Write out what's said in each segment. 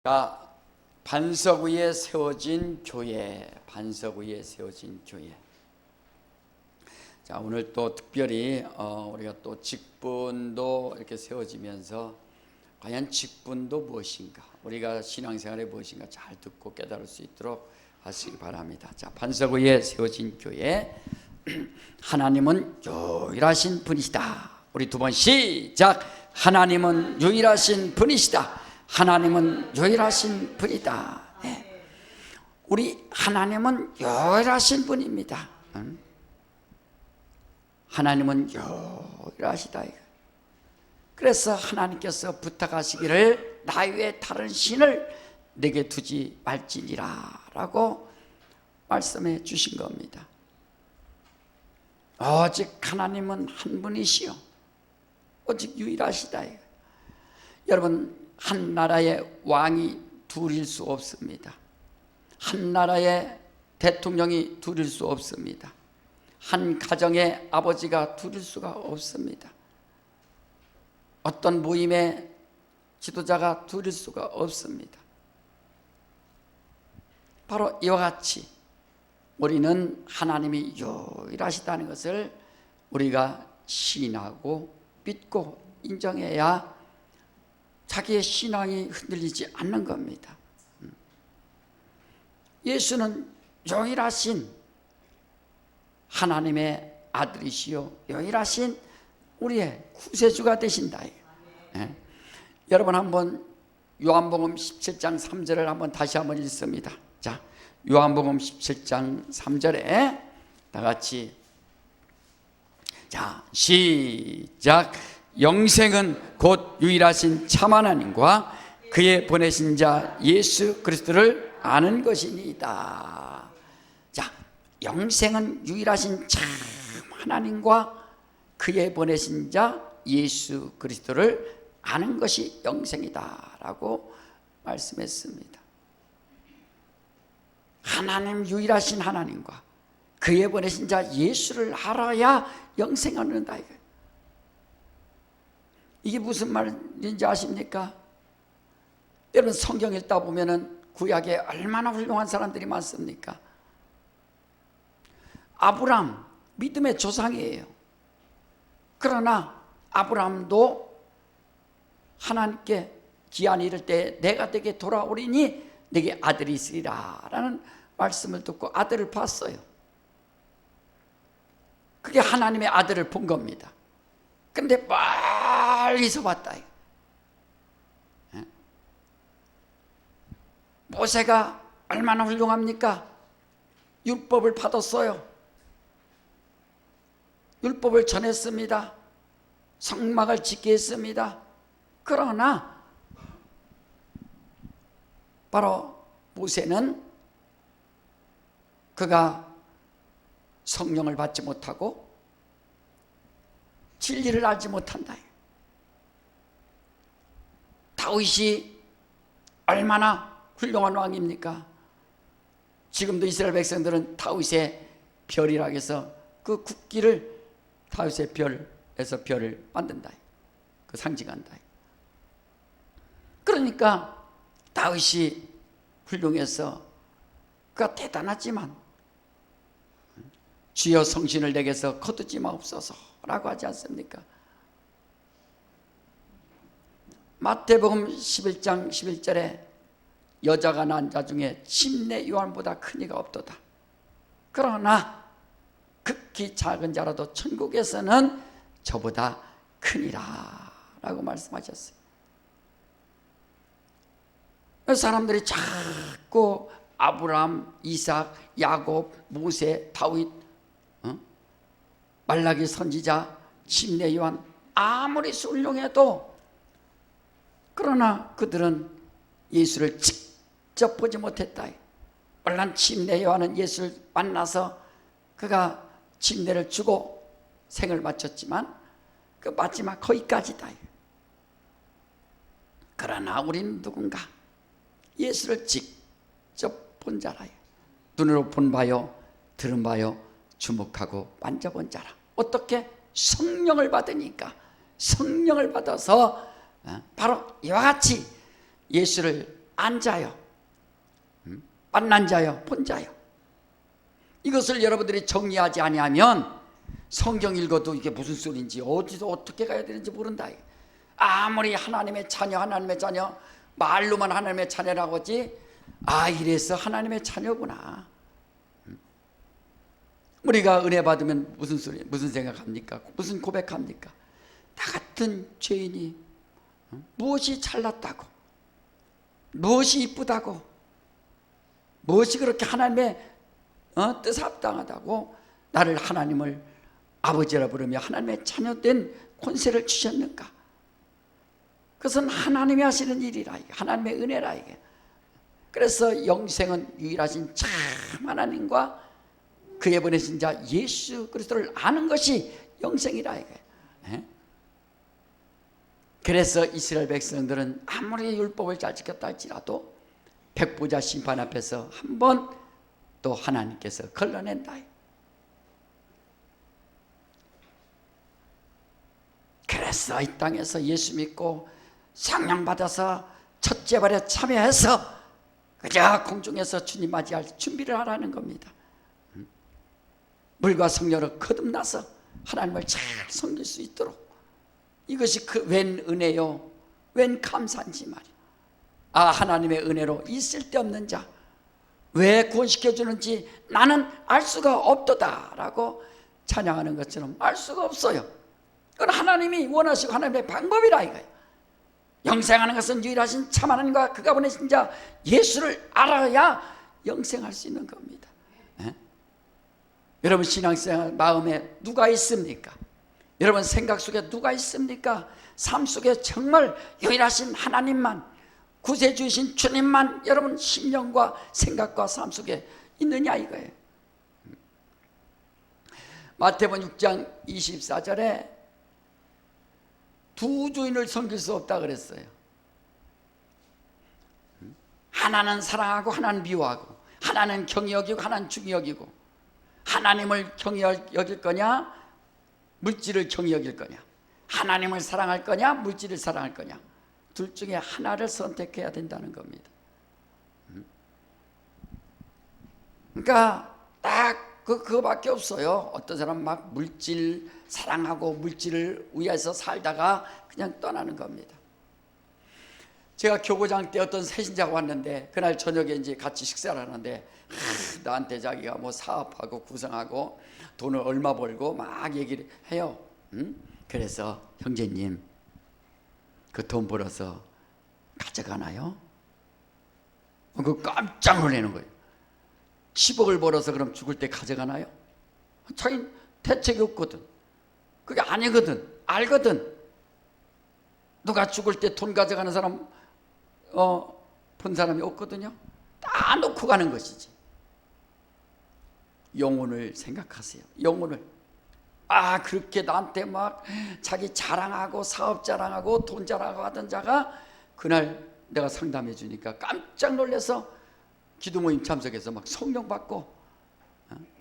자, 반석 위에 세워진 교회, 반석 위에 세워진 교회. 자, 오늘 또 특별히 우리가 또 직분도 이렇게 세워지면서 과연 직분도 무엇인가, 우리가 신앙생활이 무엇인가 잘 듣고 깨달을 수 있도록 하시기 바랍니다. 자, 반석 위에 세워진 교회. 하나님은 유일하신 분이시다. 우리 두 번 시작. 하나님은 유일하신 분이시다. 하나님은 유일하신 분이다. 네. 우리 하나님은 유일하신 분입니다. 하나님은 유일하시다. 그래서 하나님께서 부탁하시기를 나 외에 다른 신을 내게 두지 말지니라 라고 말씀해 주신 겁니다. 오직 하나님은 한 분이시요 오직 유일하시다. 여러분, 한 나라의 왕이 둘일 수 없습니다. 한 나라의 대통령이 둘일 수 없습니다. 한 가정의 아버지가 둘일 수가 없습니다. 어떤 모임의 지도자가 둘일 수가 없습니다. 바로 이와 같이 우리는 하나님이 유일하시다는 것을 우리가 시인하고 믿고 인정해야 자기의 신앙이 흔들리지 않는 겁니다. 예수는 유일하신 하나님의 아들이시요 유일하신 우리의 구세주가 되신다. 네. 여러분, 한번 요한복음 17장 3절을 한번 다시 한번 읽습니다. 자, 요한복음 17장 3절에 다 같이, 자, 시작. 영생은 곧 유일하신 참 하나님과 그의 보내신 자 예수 그리스도를 아는 것이니이다. 자, 영생은 유일하신 참 하나님과 그의 보내신 자 예수 그리스도를 아는 것이 영생이다 라고 말씀했습니다. 하나님, 유일하신 하나님과 그의 보내신 자 예수를 알아야 영생을 얻는다. 이게 무슨 말인지 아십니까? 여러분, 성경 읽다 보면은 구약에 얼마나 훌륭한 사람들이 많습니까? 아브람, 믿음의 조상이에요. 그러나 아브람도 하나님께 기한이 이를 때 내가 내게 돌아오리니 내게 아들이 있으리라 라는 말씀을 듣고 아들을 봤어요. 그게 하나님의 아들을 본 겁니다. 근데 멀리서 봤다. 모세가 얼마나 훌륭합니까? 율법을 받았어요. 율법을 전했습니다. 성막을 짓게 했습니다. 그러나 바로 모세는 그가 성령을 받지 못하고 진리를 알지 못한다. 다윗이 얼마나 훌륭한 왕입니까? 지금도 이스라엘 백성들은 다윗의 별이라 해서 그 국기를 다윗의 별에서 별을 만든다. 그 상징한다. 그러니까 다윗이 훌륭해서 그가 대단하지만 주여 성신을 내게서 거두지 마옵소서 라고 하지 않습니까? 마태복음 11장 11절에 여자가 낳은 자 중에 침례 요한보다 큰 이가 없도다. 그러나 극히 작은 자라도 천국에서는 저보다 크니라 라고 말씀하셨어요. 사람들이 자꾸 아브라함, 이삭, 야곱, 모세, 다윗, 말라기 선지자, 침례 요한 아무리 훌륭해도 그러나 그들은 예수를 직접 보지 못했다. 물론 침례 요한은 예수를 만나서 그가 침례를 주고 생을 마쳤지만 그 마지막 거기까지다. 그러나 우리는 누군가 예수를 직접 본 자라. 눈으로 본 바요, 들은 바요, 주목하고 만져본 자라. 어떻게? 성령을 받으니까. 성령을 받아서 바로 이와 같이 예수를 안자요, 만난 자요, 본 자요. 이것을 여러분들이 정리하지 아니하면 성경 읽어도 이게 무슨 소리인지 어디서 어떻게 가야 되는지 모른다. 아무리 하나님의 자녀 말로만 하나님의 자녀라고 하지, 이래서 하나님의 자녀구나. 우리가 은혜 받으면 무슨 생각합니까? 무슨 고백합니까? 나 같은 죄인이 무엇이 잘났다고, 무엇이 이쁘다고, 무엇이 그렇게 하나님의 뜻 합당하다고 나를 하나님을 아버지라 부르며 하나님의 자녀된 권세를 주셨는가? 그것은 하나님이 하시는 일이라, 하나님의 은혜라. 이게 그래서 영생은 유일하신 참 하나님과 그의 보내신 자 예수 그리스도를 아는 것이 영생이라. 이게 그래서 이스라엘 백성들은 아무리 율법을 잘 지켰다 할지라도 백보자 심판 앞에서 한 번 또 하나님께서 걸러낸다. 그래서 이 땅에서 예수 믿고 성령 받아서 첫 재발에 참여해서 그저 공중에서 주님 맞이할 준비를 하라는 겁니다. 물과 성령으로 거듭나서 하나님을 잘 섬길 수 있도록, 이것이 웬 은혜요, 웬 감사인지 말이야. 하나님의 은혜로 이 쓸데없는 자 왜 구원시켜주는지 나는 알 수가 없도다 라고 찬양하는 것처럼 알 수가 없어요. 그건 하나님이 원하시고 하나님의 방법이라 이거예요. 영생하는 것은 유일하신 참 하나님과 그가 보내신 자 예수를 알아야 영생할 수 있는 겁니다. 여러분 신앙생활 마음에 누가 있습니까? 여러분 생각 속에 누가 있습니까? 삶 속에 정말 유일하신 하나님만, 구세주이신 주님만 여러분 심령과 생각과 삶 속에 있느냐 이거예요. 마태복음 6장 24절에 두 주인을 섬길 수 없다 그랬어요. 하나는 사랑하고 하나는 미워하고, 하나는 경히 여기고 하나는 중히 여기고, 하나님을 경히 여길 거냐 물질을 경히 여길 거냐, 하나님을 사랑할 거냐 물질을 사랑할 거냐, 둘 중에 하나를 선택해야 된다는 겁니다. 그러니까 딱 그거밖에 없어요. 어떤 사람 막 물질 사랑하고 물질을 위해서 살다가 그냥 떠나는 겁니다. 제가 교구장 때 어떤 새신자가 왔는데 그날 저녁에 이제 같이 식사를 하는데 나한테 자기가 뭐 사업하고 구성하고 돈을 얼마 벌고 막 얘기를 해요. 그래서 형제님 그 돈 벌어서 가져가나요? 그 깜짝 놀라는 거예요. 10억을 벌어서 그럼 죽을 때 가져가나요? 자기는 대책이 없거든. 그게 아니거든. 알거든. 누가 죽을 때 돈 가져가는 사람 본 사람이 없거든요. 다 놓고 가는 것이지. 영혼을 생각하세요. 영혼을. 그렇게 나한테 막 자기 자랑하고 사업 자랑하고 돈 자랑하고 하던 자가 그날 내가 상담해 주니까 깜짝 놀라서 기도 모임 참석해서 막 성령 받고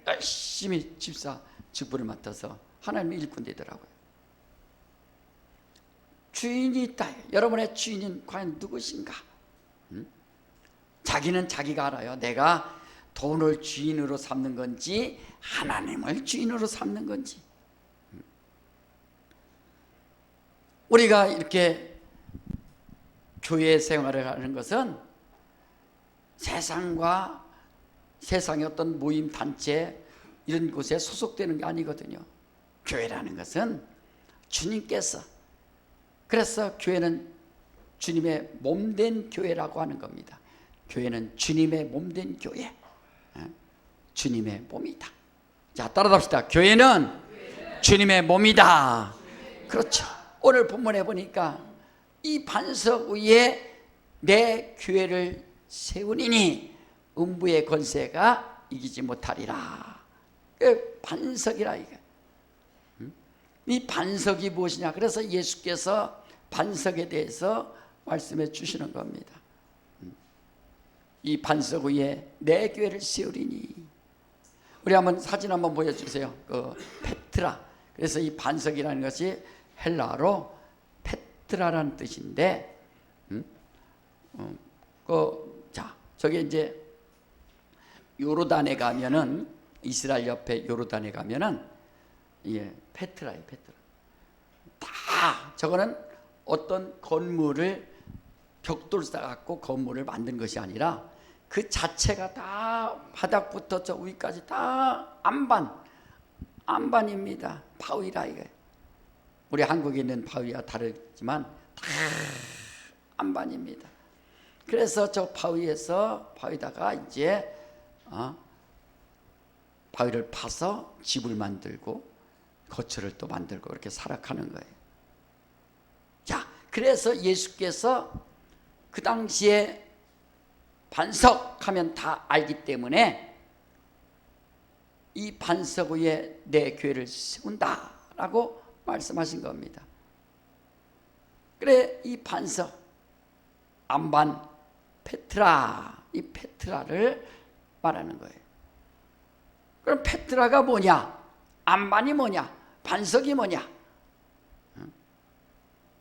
열심히 집사 직분을 맡아서 하나님의 일꾼 되더라고요. 주인이 있다. 여러분의 주인은 과연 누구신가? 자기는 자기가 알아요. 내가 돈을 주인으로 삼는 건지 하나님을 주인으로 삼는 건지. 우리가 이렇게 교회 생활을 하는 것은 세상과 세상의 어떤 모임 단체 이런 곳에 소속되는 게 아니거든요. 교회라는 것은 주님께서, 그래서 교회는 주님의 몸된 교회라고 하는 겁니다. 교회는 주님의 몸된 교회, 주님의 몸이다. 자, 따라합시다. 교회는 주님의 몸이다. 그렇죠. 오늘 본문에 보니까 이 반석 위에 내 교회를 세우리니 음부의 권세가 이기지 못하리라. 반석이라 이게. 이 반석이 무엇이냐? 그래서 예수께서 반석에 대해서 말씀해 주시는 겁니다. 이 반석 위에 내 교회를 세우리니. 우리 한번 사진 한번 보여주세요. 페트라. 그래서 이 반석이라는 것이 헬라어로 페트라라는 뜻인데 자, 저게 이제 요르단에 가면은, 이스라엘 옆에 요르단에 가면은 페트라예요. 페트라. 다 저거는 어떤 건물을 벽돌 쌓아갖고 건물을 만든 것이 아니라 그 자체가 다 바닥부터 저 위까지 다 안반입니다. 바위라 이거예요. 우리 한국에 있는 바위와 다르지만 다 안반입니다. 그래서 저 바위다가 이제 바위를 파서 집을 만들고 거처를 또 만들고 그렇게 살아가는 거예요. 자, 그래서 예수께서 그 당시에 반석하면 다 알기 때문에 이 반석 위에 내 교회를 세운다라고 말씀하신 겁니다. 그래, 이 반석, 안반, 페트라, 이 페트라를 말하는 거예요. 그럼 페트라가 뭐냐? 안반이 뭐냐? 반석이 뭐냐?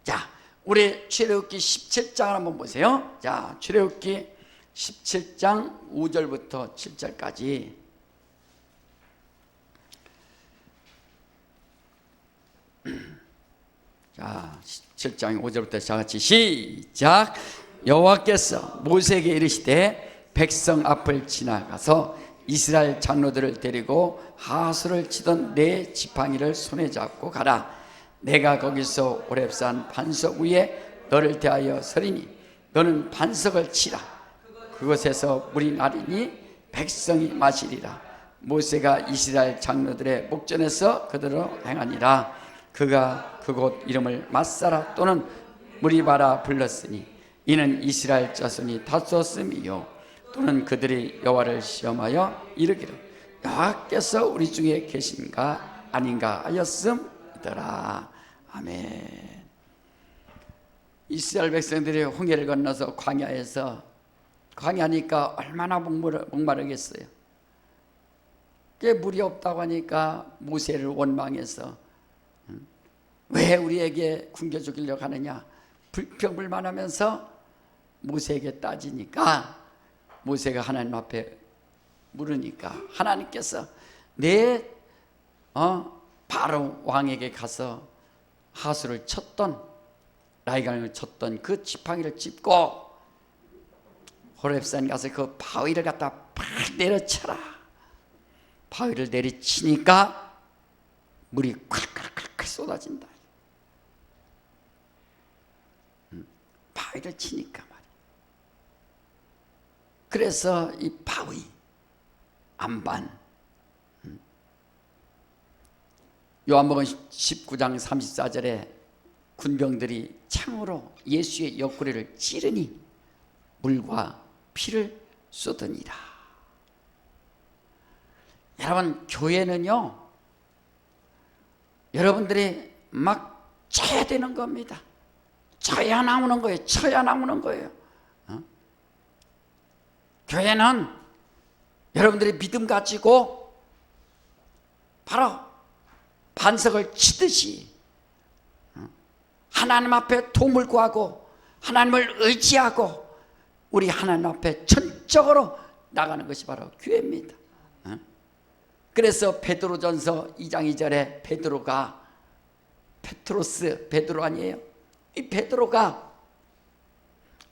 자, 우리 출애굽기 17장을 한번 보세요. 자, 출애굽기 17장 5절부터 7절까지. 자, 17장 5절부터 다 같이 시작. 여호와께서 모세에게 이르시되 백성 앞을 지나가서 이스라엘 장로들을 데리고 하수를 치던 네 지팡이를 손에 잡고 가라. 내가 거기서 호렙산 반석 위에 너를 대하여 서리니 너는 반석을 치라. 그곳에서 물이 나리니 백성이 마시리라. 모세가 이스라엘 장로들의 목전에서 그대로 행하니라. 그가 그곳 이름을 마사라 또는 무리바라 불렀으니 이는 이스라엘 자손이 다투었음이요 또는 그들이 여호와를 시험하여 이르기를 여호와께서 우리 중에 계신가 아닌가 하였음이더라. 아멘. 이스라엘 백성들이 홍해를 건너서 광야니까 얼마나 목마르겠어요. 물이 없다고 하니까 모세를 원망해서 왜 우리에게 굶겨주기려고 하느냐 불평불만하면서 모세에게 따지니까 모세가 하나님 앞에 물으니까 하나님께서 바로 왕에게 가서 하수를 쳤던 라이강을 쳤던 그 지팡이를 짚고 호렙산 가서 그 바위를 갖다 팍 내려쳐라. 바위를 내리치니까 물이 콸콸콸 쏟아진다. 바위를 치니까 말이야. 그래서 이 바위 안반 요한복음 19장 34절에 군병들이 창으로 예수의 옆구리를 찌르니 물과 피를 쏟으니라. 여러분, 교회는요 여러분들이 막 쳐야 되는 겁니다. 쳐야 나오는 거예요. 쳐야 나오는 거예요. 교회는 여러분들이 믿음 가지고 바로 반석을 치듯이 하나님 앞에 도움을 구하고 하나님을 의지하고 우리 하나님 앞에 전적으로 나가는 것이 바로 교회입니다. 그래서 베드로전서 2장 2절에 베드로 아니에요? 이 베드로가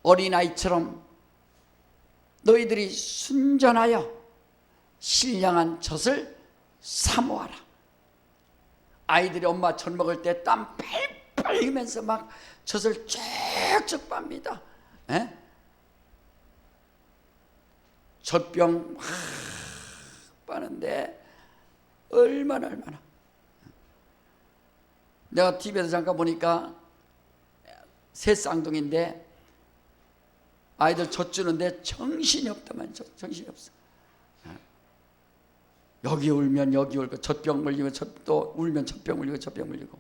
어린아이처럼 너희들이 순전하여 신령한 젖을 사모하라. 아이들이 엄마 젖 먹을 때 땀 팔팔 흘리면서 막 젖을 쭉쭉 빱니다. 젖병 확 빠는데 얼마나 내가 TV에서 잠깐 보니까 새 쌍둥이인데 아이들 젖 주는데 정신이 없다만 정신이 없어. 여기 울면 여기 울고 젖병 물리고 또 울면 젖병 물리고 젖병 물리고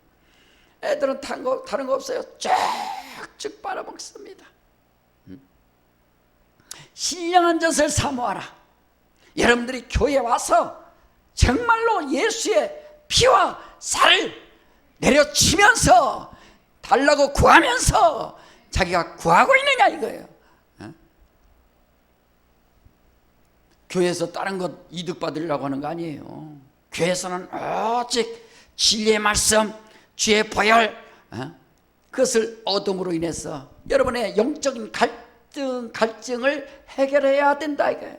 애들은 다른 거 없어요. 쭉쭉 빨아먹습니다. 신령한 젖을 사모하라. 여러분들이 교회에 와서 정말로 예수의 피와 살을 내려치면서 달라고 구하면서 자기가 구하고 있느냐 이거예요. 교회에서 다른 것 이득 받으려고 하는 거 아니에요. 교회에서는 오직 진리의 말씀, 주의 보혈, 그것을 얻음으로 인해서 여러분의 영적인 갈증을 해결해야 된다 이거예요.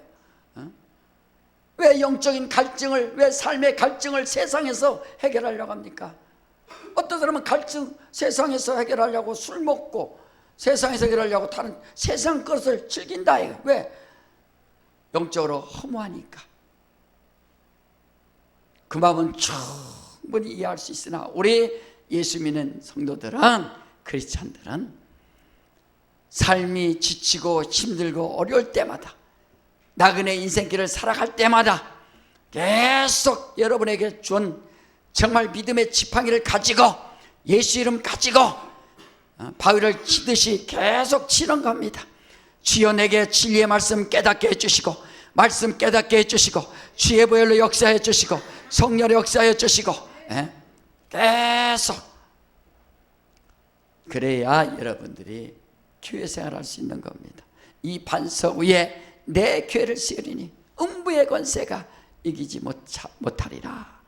왜 영적인 갈증을, 왜 삶의 갈증을 세상에서 해결하려고 합니까? 어떤 사람은 갈증 세상에서 해결하려고 술 먹고 세상에서 해결하려고 다른 세상 것을 즐긴다 이거예요. 왜? 영적으로 허무하니까. 그 마음은 충분히 이해할 수 있으나 우리 예수 믿는 성도들은, 크리스찬들은 삶이 지치고 힘들고 어려울 때마다, 나그네 인생길을 살아갈 때마다 계속 여러분에게 준 정말 믿음의 지팡이를 가지고 예수 이름 가지고 바위를 치듯이 계속 치는 겁니다. 주여 내게 진리의 말씀 깨닫게 해주시고, 말씀 깨닫게 해주시고, 주의 보혈로 역사해 주시고, 성령의 역사해 주시고, 계속. 그래야 여러분들이 교회 생활할 수 있는 겁니다. 이 반석 위에 내 교회를 세우리니 음부의 권세가 이기지 못하리라.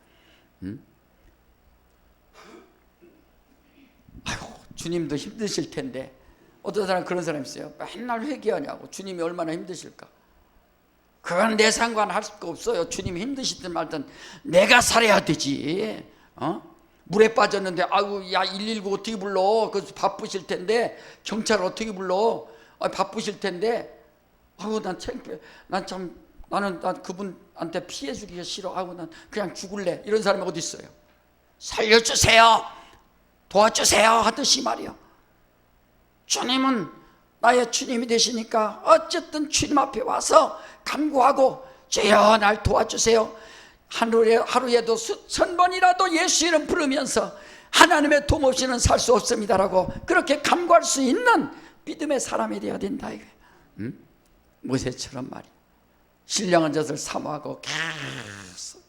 아이고, 주님도 힘드실 텐데 어떤 사람 그런 사람 있어요. 맨날 회개하냐고. 주님이 얼마나 힘드실까. 그건 내 상관할 수가 없어요. 주님이 힘드시든 말든 내가 살아야 되지. 물에 빠졌는데 아이고 야 119 어떻게 불러? 그래서 바쁘실 텐데 경찰 어떻게 불러? 바쁘실 텐데 아이고 난 창피해. 나는 그분한테 피해 주기가 싫어. 아이고 난 그냥 죽을래. 이런 사람이 어디 있어요? 살려주세요, 도와주세요 하듯이 말이요. 주님은 나의 주님이 되시니까 어쨌든 주님 앞에 와서 간구하고 주여 날 도와주세요. 하루에도 수천 번이라도 예수 이름 부르면서 하나님의 도움 없이는 살 수 없습니다라고 그렇게 간구할 수 있는 믿음의 사람이 되어야 된다 이거예요. 모세처럼 말이에요. 신령한 젖을 사모하고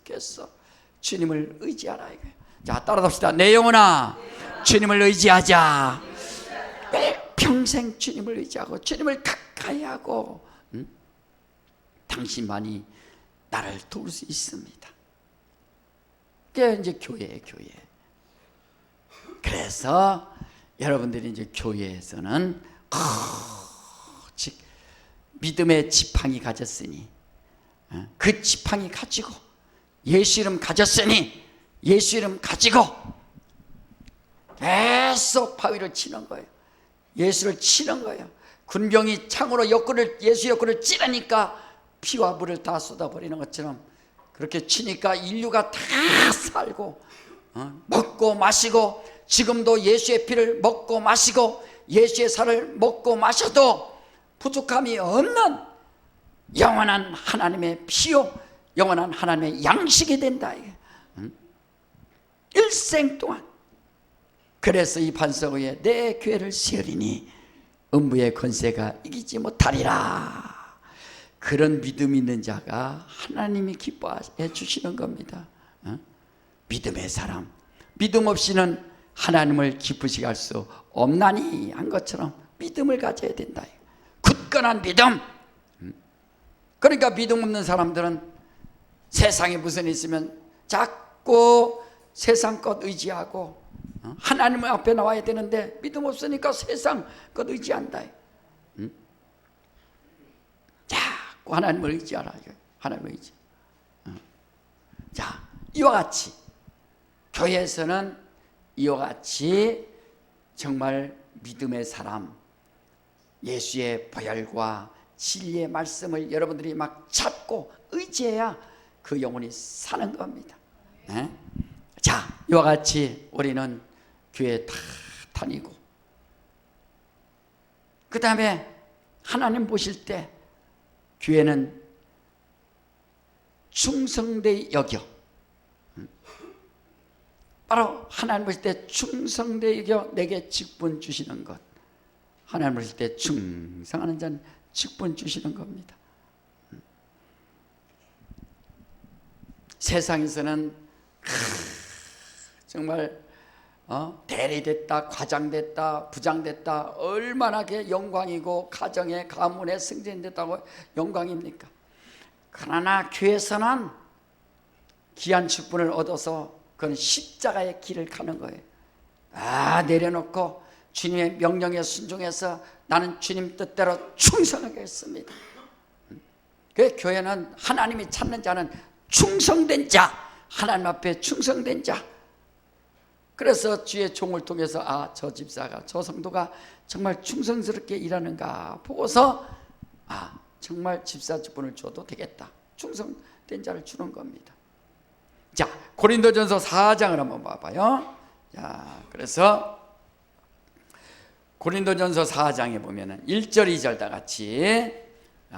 계속 주님을 의지하라 이거예요. 자, 따라합시다. 내 영혼아 주님을 의지하자. 평생 주님을 의지하고 주님을 가까이 하고 당신만이 나를 도울 수 있습니다. 그게 이제 교회예요, 교회. 그래서 여러분들이 이제 교회에서는 즉 믿음의 지팡이 가졌으니 그 지팡이 가지고 예수 이름 가졌으니 예수 이름 가지고 계속 바위를 치는 거예요. 예수를 치는 거예요. 군병이 창으로 예수 옆구리를 찌르니까 피와 물을 다 쏟아버리는 것처럼 그렇게 치니까 인류가 다 살고 먹고 마시고, 지금도 예수의 피를 먹고 마시고 예수의 살을 먹고 마셔도 부족함이 없는 영원한 하나님의 피요 영원한 하나님의 양식이 된다. 일생 동안. 그래서 이 반석 위에 내 교회를 세우리니 음부의 권세가 이기지 못하리라. 그런 믿음 있는 자가 하나님이 기뻐해 주시는 겁니다. 믿음의 사람, 믿음 없이는 하나님을 기쁘시게 할 수 없나니 한 것처럼 믿음을 가져야 된다. 굳건한 믿음. 그러니까 믿음 없는 사람들은 세상에 무슨 있으면 자꾸 세상 것 의지하고 하나님 앞에 나와야 되는데 믿음 없으니까 세상 것 의지한다. 자꾸 하나님을 의지하라. 하나님을 의지. 자, 이와 같이 교회에서는 이와 같이 정말 믿음의 사람, 예수의 보혈과 진리의 말씀을 여러분들이 막 찾고 의지해야 그 영혼이 사는 겁니다. 자, 이와 같이 우리는 교회 다 다니고 그 다음에 하나님 보실 때 교회는 충성되이 여겨. 바로 하나님 보실 때 충성되이 여겨 내게 직분 주시는 것. 하나님 보실 때 충성하는 자는 직분 주시는 겁니다. 세상에서는 정말 대리됐다, 과장됐다, 부장됐다 얼마나 영광이고 가정에 가문에 승진됐다고 영광입니까? 그러나 교회에서는 귀한 직분을 얻어서 그건 십자가의 길을 가는 거예요. 내려놓고 주님의 명령에 순종해서 나는 주님 뜻대로 충성하겠습니다. 그 교회는 하나님이 찾는 자는 충성된 자, 하나님 앞에 충성된 자. 그래서 주의 종을 통해서 저 집사가, 저 성도가 정말 충성스럽게 일하는가 보고서 정말 집사 직분을 줘도 되겠다, 충성된 자를 주는 겁니다. 자, 고린도전서 4장을 한번 봐봐요. 자, 그래서 고린도전서 4장에 보면은 1절 2절 다 같이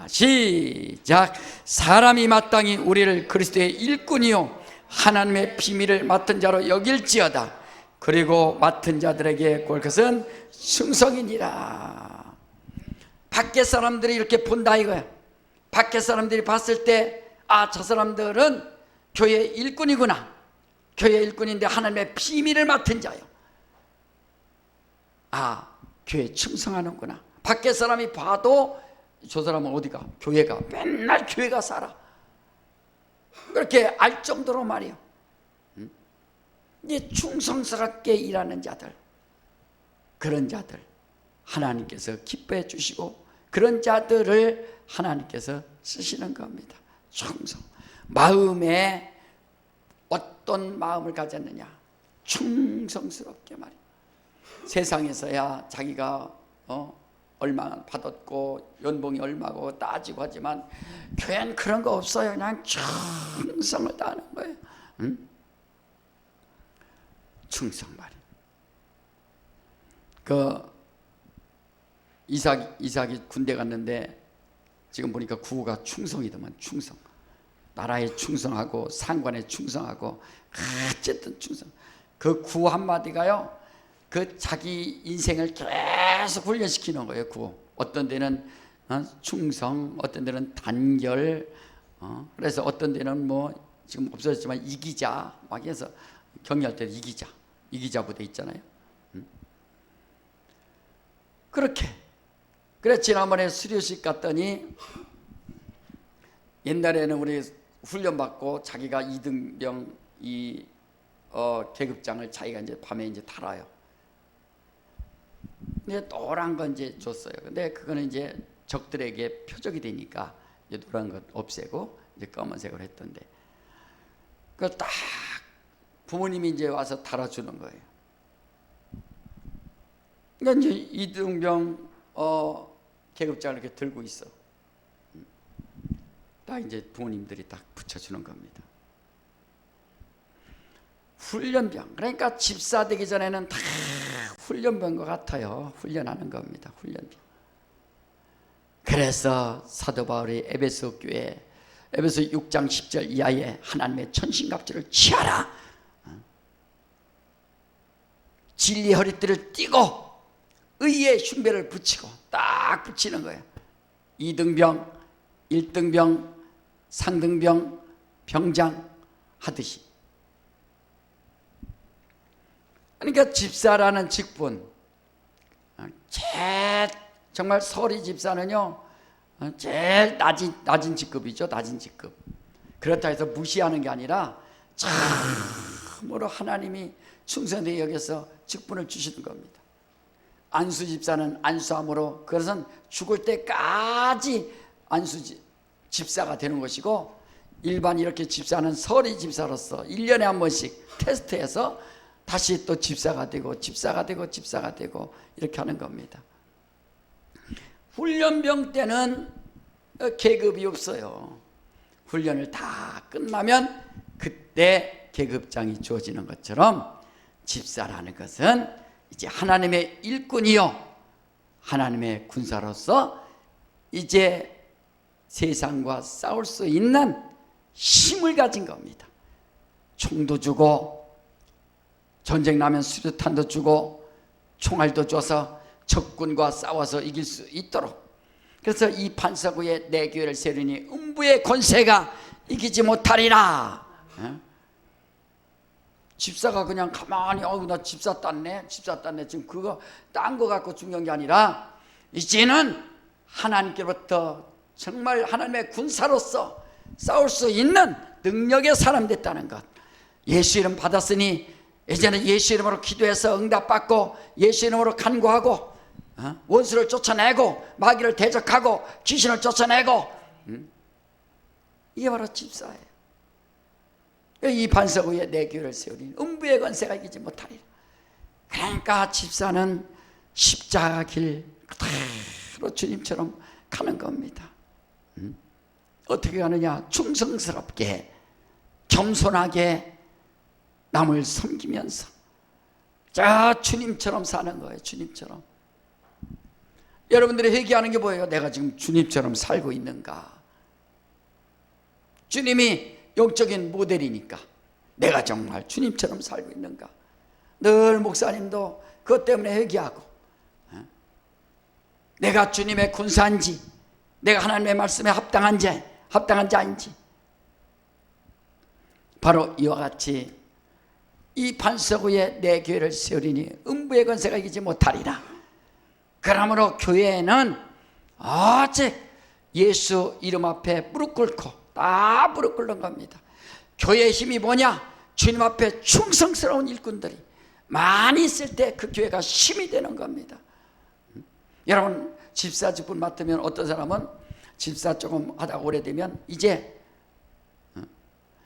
시작. 사람이 마땅히 우리를 그리스도의 일꾼이요 하나님의 비밀을 맡은 자로 여길지어다. 그리고 맡은 자들에게 볼 것은 충성이니라. 밖에 사람들이 이렇게 본다 이거야. 밖에 사람들이 봤을 때 저 사람들은 교회 일꾼이구나, 교회 일꾼인데 하나님의 비밀을 맡은 자요, 교회에 충성하는구나. 밖에 사람이 봐도 저 사람은 어디가, 교회가, 맨날 교회가 살아, 그렇게 알 정도로 말이에요. 이제 충성스럽게 일하는 자들, 그런 자들 하나님께서 기뻐해 주시고 그런 자들을 하나님께서 쓰시는 겁니다. 충성. 마음에 어떤 마음을 가졌느냐, 충성스럽게 말이에요. 세상에서야 자기가 얼마 받았고 연봉이 얼마고 따지고 하지만 교회는 그런 거 없어요. 그냥 충성을 다하는 거예요. 충성 말이에요. 그 이삭이 군대 갔는데 지금 보니까 구호가 충성이더만. 충성. 나라에 충성하고 상관에 충성하고 어쨌든 충성. 그 구호 한마디가요, 그 자기 인생을 계속 훈련시키는 거예요. 구호. 어떤 데는 충성, 어떤 데는 단결, 그래서 어떤 데는 뭐 지금 없어졌지만 이기자 막 해서 격려할 때 이기자 부대 있잖아요. 그렇게. 그래서 지난번에 수료식 갔더니 옛날에는 우리 훈련받고 자기가 2등병 계급장을 자기가 이제 밤에 이제 달아요. 근데 노란 건 이제 줬어요. 근데 그거는 이제 적들에게 표적이 되니까 이제 노란 것 없애고 이제 검은색으로 했던데, 그걸 딱 부모님이 이제 와서 달아주는 거예요. 그러니까 이제 2등병 계급장을 이렇게 들고 있어. 딱 이제 부모님들이 딱 붙여주는 겁니다. 훈련병. 그러니까 집사 되기 전에는 다 훈련병과 같아요. 훈련하는 겁니다. 훈련병. 그래서 사도 바울이 에베소 교회 에베소 6장 10절 이하에 하나님의 천신갑주를 취하라. 진리의 허리띠를 띠고 의의 흉배를 붙이고 딱 붙이는 거예요. 2등병, 1등병, 상등병, 병장 하듯이. 그러니까 집사라는 직분, 정말 서리 집사는요 제일 낮은 직급이죠. 낮은 직급. 그렇다 해서 무시하는 게 아니라 참으로 하나님이 충성되게 여겨서 직분을 주시는 겁니다. 안수 집사는 안수함으로 그것은 죽을 때까지 집사가 되는 것이고, 일반 이렇게 집사는 서리 집사로서 1년에 한 번씩 테스트해서 다시 또 집사가 되고 이렇게 하는 겁니다. 훈련병 때는 계급이 없어요. 훈련을 다 끝나면 그때 계급장이 주어지는 것처럼 집사라는 것은 이제 하나님의 일꾼이요 하나님의 군사로서 이제 세상과 싸울 수 있는 힘을 가진 겁니다. 총도 주고 전쟁 나면 수류탄도 주고 총알도 줘서 적군과 싸워서 이길 수 있도록. 그래서 이 반석 위에 내 교회를 세우니 음부의 권세가 이기지 못하리라. 집사가 그냥 가만히 나 집사 땄네 지금 그거 딴 거 갖고 중요한 게 아니라 이제는 하나님께로부터 정말 하나님의 군사로서 싸울 수 있는 능력의 사람 됐다는 것. 예수 이름 받았으니 이제는 예수 이름으로 기도해서 응답받고 예수 이름으로 간구하고 원수를 쫓아내고 마귀를 대적하고 귀신을 쫓아내고, 이게 바로 집사예요. 이 반석 위에 내 교회를 세우리니 음부의 권세가 이기지 못하리라. 그러니까 집사는 십자가 길 그대로 주님처럼 가는 겁니다. 어떻게 가느냐? 충성스럽게 겸손하게 남을 섬기면서 주님처럼 사는 거예요. 주님처럼. 여러분들이 회개하는 게 뭐예요? 내가 지금 주님처럼 살고 있는가? 주님이 영적인 모델이니까 내가 정말 주님처럼 살고 있는가? 늘 목사님도 그것 때문에 회개하고, 내가 주님의 군사인지, 내가 하나님의 말씀에 합당한지 아닌지. 바로 이와 같이 이 반석 위에 내 교회를 세우리니 음부의 권세가 이기지 못하리라. 그러므로 교회는 오직 예수 이름 앞에 무릎 꿇고 다 무릎 꿇는 겁니다. 교회의 힘이 뭐냐? 주님 앞에 충성스러운 일꾼들이 많이 있을 때 그 교회가 힘이 되는 겁니다. 여러분, 집사 직분 맡으면 어떤 사람은 집사 조금 하다 오래되면 이제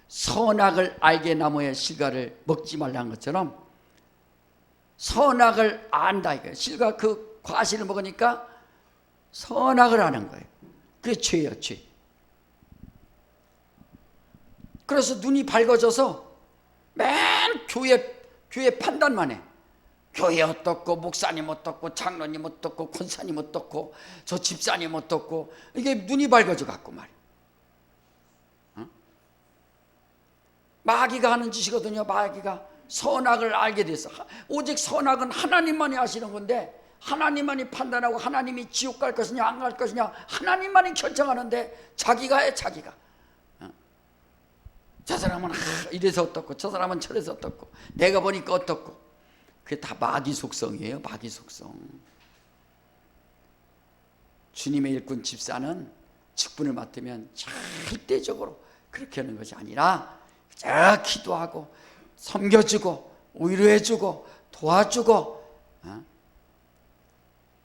선악을 알게 나무의 실과를 먹지 말라는 것처럼 선악을 안다 이거예요. 실과 그 과실을 먹으니까 선악을 아는 거예요. 그게 죄예요, 죄. 그래서 눈이 밝아져서 맨 교회 판단만 해. 교회 어떻고, 목사님 어떻고, 장로님 어떻고, 권사님 어떻고, 저 집사님 어떻고, 이게 눈이 밝아져 갖고 말이야. 마귀가 하는 짓이거든요. 마귀가 선악을 알게 돼서, 오직 선악은 하나님만이 아시는 건데, 하나님만이 판단하고 하나님이 지옥 갈 것이냐 안 갈 것이냐 하나님만이 결정하는데 자기가 해. 자기가. 저 사람은 이래서 어떻고, 저 사람은 저래서 어떻고, 내가 보니까 어떻고. 그게 다 마귀 속성이에요. 마귀 속성. 주님의 일꾼 집사는 직분을 맡으면 절대적으로 그렇게 하는 것이 아니라 기도하고 섬겨주고 위로해주고 도와주고,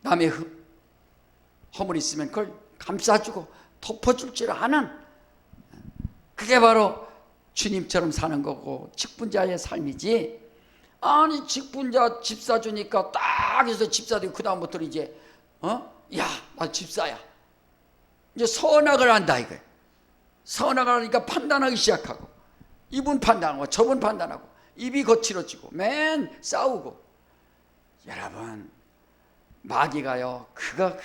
남의 허물 있으면 그걸 감싸주고 덮어줄 줄 아는, 그게 바로 주님처럼 사는 거고 직분자의 삶이지. 아니 직분자 집사 주니까 딱 해서 집사들이 그 다음부터는 이제 야, 나 집사야. 이제 선악을 한다 이거예요. 선악을 하니까 판단하기 시작하고, 이분 판단하고 저분 판단하고, 입이 거칠어지고 맨 싸우고. 여러분, 마귀가요 그거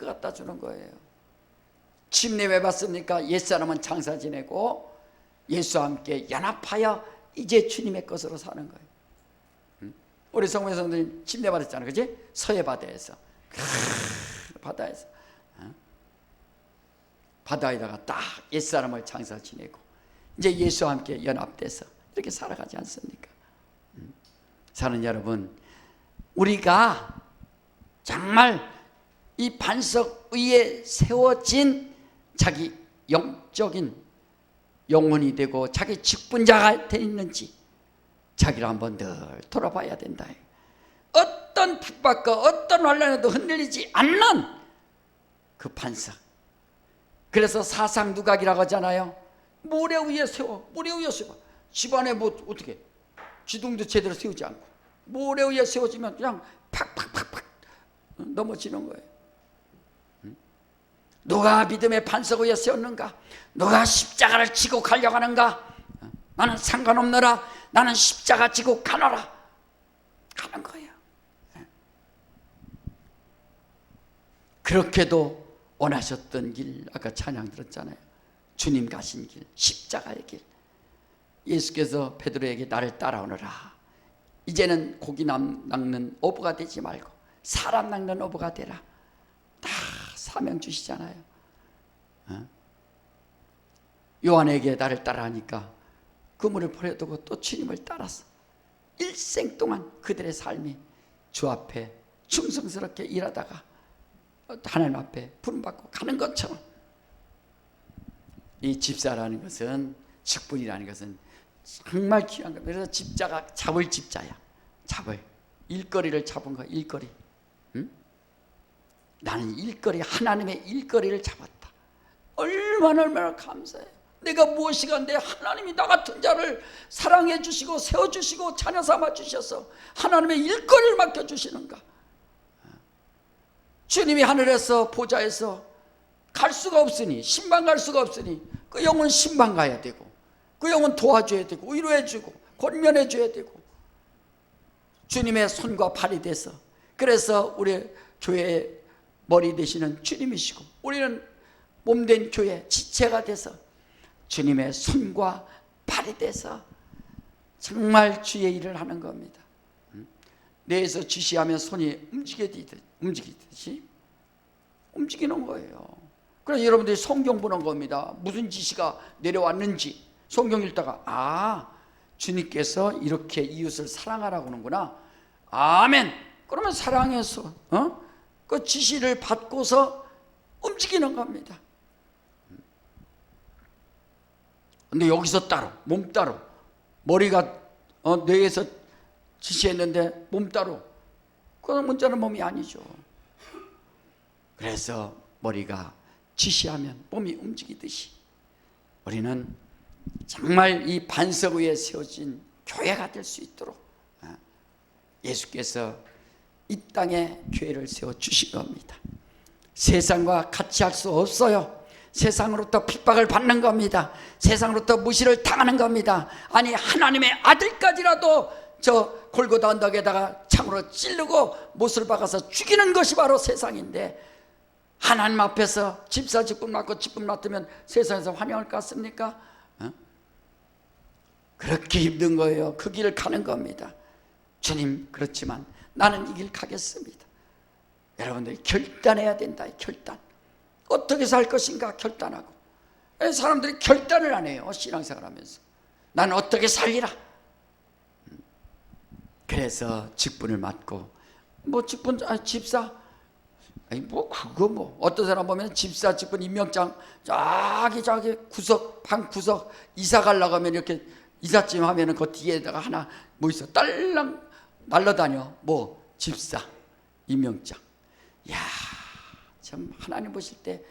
갖다 주는 거예요. 침례 왜 받습니까? 옛사람은 장사 지내고 예수와 함께 연합하여 이제 주님의 것으로 사는 거예요. 우리 성모 성도님 침례 받았잖아요, 그지? 서해 바다에서, 바다에서, 바다에다가 딱 옛사람을 장사 지내고 이제 예수와 함께 연합돼서 이렇게 살아가지 않습니까? 사는 여러분, 우리가 정말 이 반석 위에 세워진 자기 영적인 영혼이 되고 자기 직분자가 돼 있는지 자기를 한번 늘 돌아봐야 된다. 어떤 핍박과 어떤 환난에도 흔들리지 않는 그 반석. 그래서 사상 누각이라고 하잖아요. 모래 위에 세워, 모래 위에 세워. 집안에 뭐 어떻게 기둥도 제대로 세우지 않고 모래 위에 세워지면 그냥 팍팍팍팍 넘어지는 거예요. 누가 믿음의 반석 위에 세웠는가? 누가 십자가를 지고 가려고 하는가? 나는 상관없노라. 나는 십자가 지고 가노라. 가는 거예요. 그렇게도 원하셨던 길, 아까 찬양 들었잖아요. 주님 가신 길, 십자가의 길. 예수께서 베드로에게 나를 따라오너라. 이제는 고기 낚는 어부가 되지 말고 사람 낚는 어부가 되라. 다 사명 주시잖아요. 요한에게 나를 따라하니까 그물을 버려두고 또 주님을 따랐어. 일생 동안 그들의 삶이 주 앞에 충성스럽게 일하다가 하나님 앞에 부름받고 가는 것처럼 이 집사라는 것은, 직분이라는 것은 정말 귀한 겁니다. 그래서 집자가 잡을 집자야. 잡을, 일거리를 잡은 거. 일거리. 응? 나는 일거리, 하나님의 일거리를 잡았다. 얼마나 감사해. 내가 무엇이간데 하나님이 나 같은 자를 사랑해 주시고 세워주시고 자녀 삼아 주셔서 하나님의 일거리를 맡겨주시는가. 주님이 하늘에서 보좌에서 갈 수가 없으니, 신방 갈 수가 없으니 그 영혼 신방 가야 되고, 그 영혼 도와줘야 되고, 위로해 주고 권면해 줘야 되고, 주님의 손과 발이 돼서, 그래서 우리 교회의 머리 되시는 주님이시고, 우리는 몸된 교회 지체가 돼서 주님의 손과 발이 돼서 정말 주의 일을 하는 겁니다. 뇌에서 지시하면 손이 움직이듯이 움직이는 거예요. 그래서 여러분들이 성경 보는 겁니다. 무슨 지시가 내려왔는지 성경 읽다가 주님께서 이렇게 이웃을 사랑하라고 하는구나. 아멘. 그러면 사랑해서 그 지시를 받고서 움직이는 겁니다. 근데 여기서 따로, 몸 따로, 머리가 뇌에서 지시했는데 몸 따로, 그건 문제는 몸이 아니죠. 그래서 머리가 지시하면 몸이 움직이듯이 우리는 정말 이 반석 위에 세워진 교회가 될 수 있도록 예수께서 이 땅에 교회를 세워주신 겁니다. 세상과 같이 할 수 없어요. 세상으로부터 핍박을 받는 겁니다. 세상으로부터 무시를 당하는 겁니다. 아니, 하나님의 아들까지라도 저 골고다 언덕에다가 창으로 찌르고 못을 박아서 죽이는 것이 바로 세상인데, 하나님 앞에서 집사 직분 맡고 직분 맡으면 세상에서 환영을 갖습니까? 그렇게 힘든 거예요. 그 길을 가는 겁니다. 주님, 그렇지만 나는 이 길 가겠습니다. 여러분들이 결단해야 된다. 결단. 어떻게 살 것인가 결단하고. 사람들이 결단을 안 해요. 신앙생활 하면서. 나는 어떻게 살리라. 그래서 직분을 맡고, 직분, 집사, 어떤 사람 보면 집사 직분 임명장 자기 구석, 방 구석 이사 가려고 하면 이렇게 이삿짐 하면은 그 뒤에다가 하나 있어. 딸랑 날라다녀. 집사 임명장. 야, 참 하나님 보실 때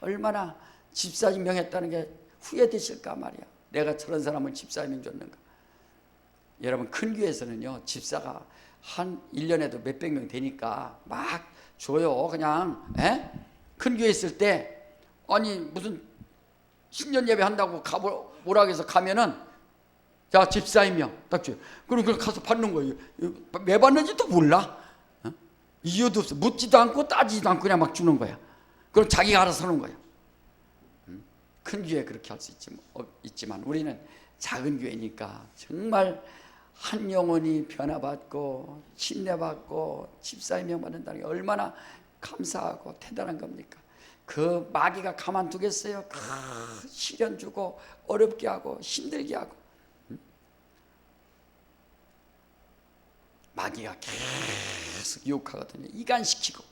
얼마나 집사 임명했다는 게 후회되실까 말이야. 내가 저런 사람을 집사 임명 줬는가. 여러분, 큰 교회에서는요, 집사가 한 1년에도 몇백 명 되니까 막 줘요. 그냥. 큰 교회 있을 때 무슨 신년 예배 한다고 오라고 해서 가면은, 자, 집사 임명 딱 줘요. 그럼 그걸 가서 받는 거예요. 왜 받는지도 몰라. 이유도 없어. 묻지도 않고 따지지도 않고 그냥 막 주는 거야. 그럼 자기가 알아서 하는 거야. 큰 교회 그렇게 할 수 있지만 우리는 작은 교회니까 정말 한 영혼이 변화받고 침례받고 집사 임명 받는다는 게 얼마나 감사하고 대단한 겁니까? 그 마귀가 가만두겠어요? 시련 주고 어렵게 하고 힘들게 하고. 마귀가 계속 유혹하거든요. 이간시키고.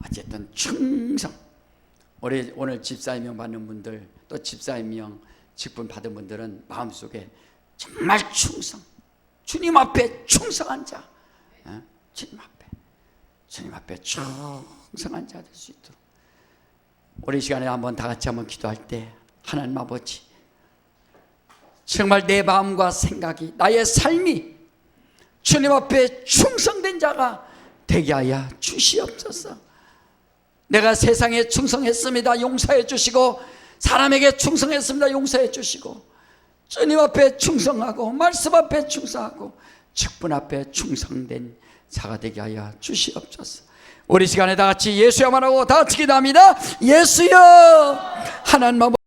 어쨌든 충성. 오늘 집사 임명 받는 분들, 또 집사 임명 직분 받은 분들은 마음속에 정말 충성, 주님 앞에 충성한 자, 주님 앞에 충성한 자 될 수 있도록 우리 시간에 한번 다 같이 한번 기도할 때, 하나님 아버지, 정말 내 마음과 생각이, 나의 삶이 주님 앞에 충성된 자가 되게 하여 주시옵소서. 내가 세상에 충성했습니다. 용서해 주시고, 사람에게 충성했습니다. 용서해 주시고, 주님 앞에 충성하고, 말씀 앞에 충성하고, 직분 앞에 충성된 자가 되게 하여 주시옵소서. 우리 시간에 다 같이 예수야만 하고 다 같이 기도합니다. 예수여, 하나님 아버지.